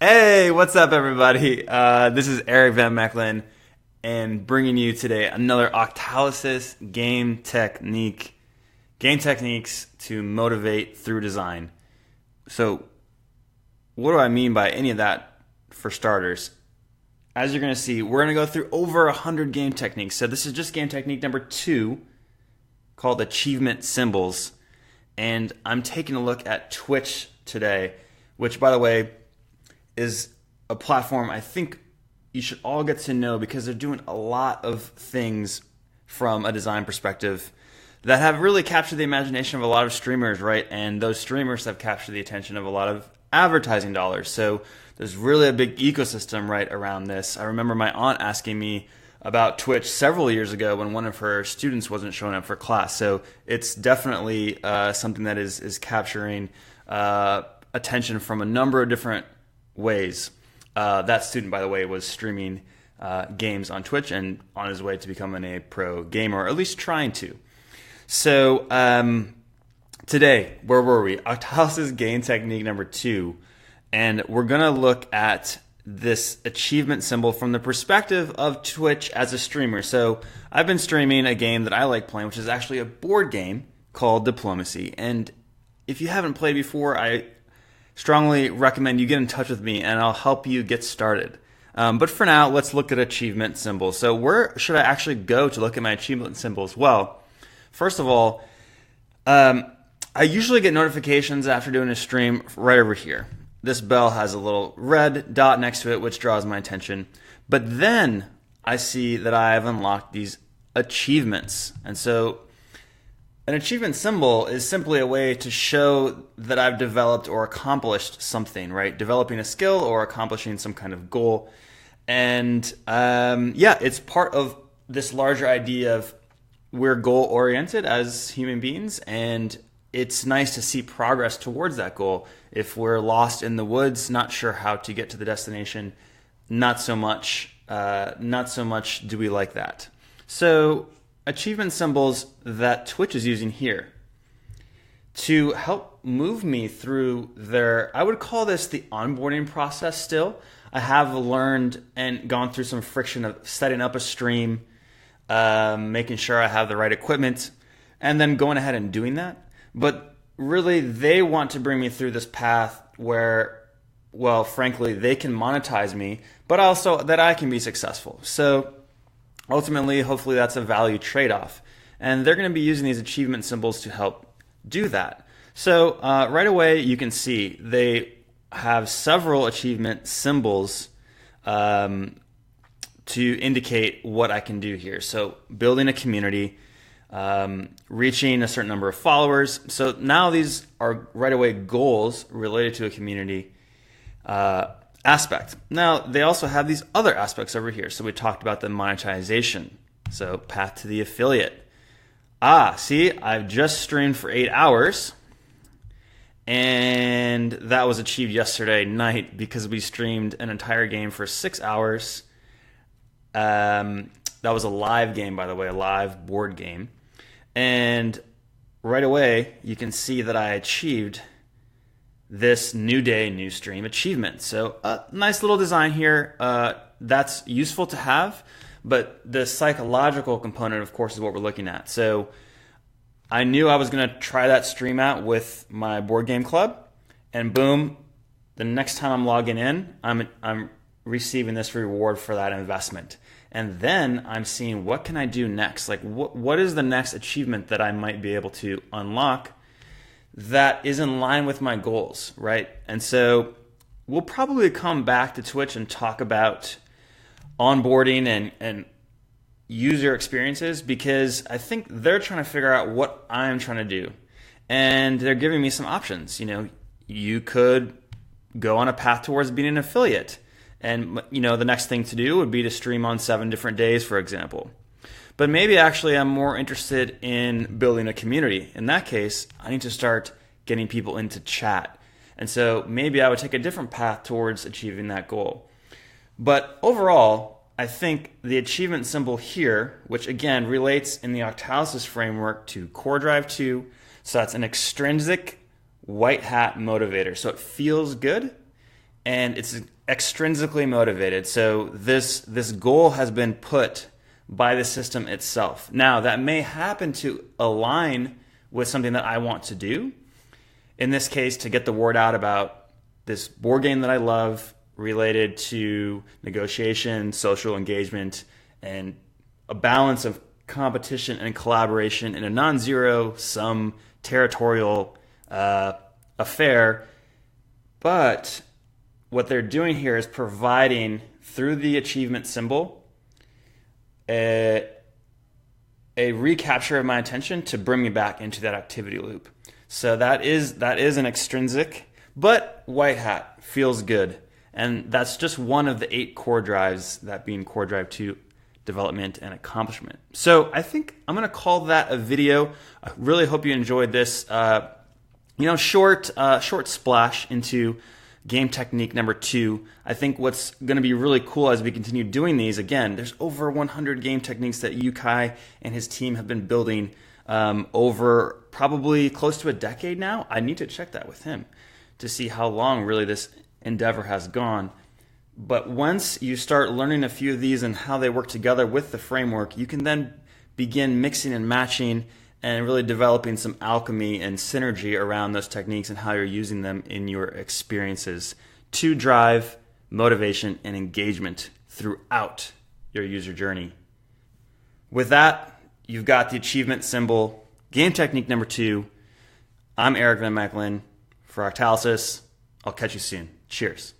Hey, what's up, everybody? This is Eric Van Mecklin, and bringing you today another Octalysis game techniques to motivate through design. So, what do I mean by any of that? For starters, as you're going to see, we're going to go through over 100 game techniques. So this is just game technique number 2, called achievement symbols, and I'm taking a look at Twitch today, which, by the way, is a platform I think you should all get to know because they're doing a lot of things from a design perspective that have really captured the imagination of a lot of streamers, right? And those streamers have captured the attention of a lot of advertising dollars. So there's really a big ecosystem right around this. I remember my aunt asking me about Twitch several years ago when one of her students wasn't showing up for class. So it's definitely something that is capturing attention from a number of different ways. That student, by the way, was streaming games on Twitch and on his way to becoming a pro gamer, or at least trying to. So today, where were we? Octalysis game technique number 2, and we're gonna look at this achievement symbol from the perspective of Twitch as a streamer. So I've been streaming a game that I like playing, which is actually a board game called Diplomacy. And if you haven't played before, I strongly recommend you get in touch with me and I'll help you get started. But for now, let's look at achievement symbols. So where should I actually go to look at my achievement symbols? Well, first of all, I usually get notifications after doing a stream right over here. This bell has a little red dot next to it, which draws my attention. But then I see that I have unlocked these achievements. And so an achievement symbol is simply a way to show that I've developed or accomplished something, right? Developing a skill or accomplishing some kind of goal. And it's part of this larger idea of we're goal-oriented as human beings, and it's nice to see progress towards that goal. If we're lost in the woods, not sure how to get to the destination, not so much do we like that. So achievement symbols that Twitch is using here to help move me through I would call this the onboarding process still. I have learned and gone through some friction of setting up a stream, making sure I have the right equipment, and then going ahead and doing that. But really, they want to bring me through this path where, well, frankly, they can monetize me, but also that I can be successful. So ultimately, hopefully that's a value trade-off. And they're going to be using these achievement symbols to help do that. So right away, you can see they have several achievement symbols to indicate what I can do here. So building a community, reaching a certain number of followers. So now these are right away goals related to a community aspect. Now, they also have these other aspects over here. So we talked about the monetization. So path to the affiliate. See, I've just streamed for 8 hours, and that was achieved yesterday night because we streamed an entire game for 6 hours. That was a live game, by the way, a live board game. And right away, you can see that I achieved this new day, new stream achievement. So a nice little design here. That's useful to have, but the psychological component, of course, is what we're looking at. So I knew I was going to try that stream out with my board game club, and boom, the next time I'm logging in, I'm receiving this reward for that investment. And then I'm seeing what can I do next? Like what is the next achievement that I might be able to unlock that is in line with my goals, right? And so we'll probably come back to Twitch and talk about onboarding and user experiences, because I think they're trying to figure out what I'm trying to do. And they're giving me some options. You know, you could go on a path towards being an affiliate. And, you know, the next thing to do would be to stream on 7 different days, for example. But maybe actually I'm more interested in building a community. In that case, I need to start getting people into chat. And so maybe I would take a different path towards achieving that goal. But overall, I think the achievement symbol here, which again relates in the Octalysis framework to Core Drive 2, so that's an extrinsic white hat motivator. So it feels good. and it's extrinsically motivated. So this goal has been put by the system itself. Now, that may happen to align with something that I want to do. In this case, to get the word out about this board game that I love related to negotiation, social engagement, and a balance of competition and collaboration in a non-zero sum territorial affair. But what they're doing here is providing, through the achievement symbol, a recapture of my attention to bring me back into that activity loop. So that is an extrinsic, but white hat, feels good. And that's just one of the 8 core drives, that being core drive 2, development and accomplishment. So I think I'm going to call that a video. I really hope you enjoyed this short splash into game technique number 2. I think what's going to be really cool as we continue doing these, again, there's over 100 game techniques that Yu-kai and his team have been building over probably close to a decade now. I need to check that with him to see how long really this endeavor has gone. But once you start learning a few of these and how they work together with the framework, you can then begin mixing and matching and really developing some alchemy and synergy around those techniques and how you're using them in your experiences to drive motivation and engagement throughout your user journey. With that, you've got the achievement symbol, game technique number 2. I'm Eric Van Mechelen for Octalysis. I'll catch you soon. Cheers.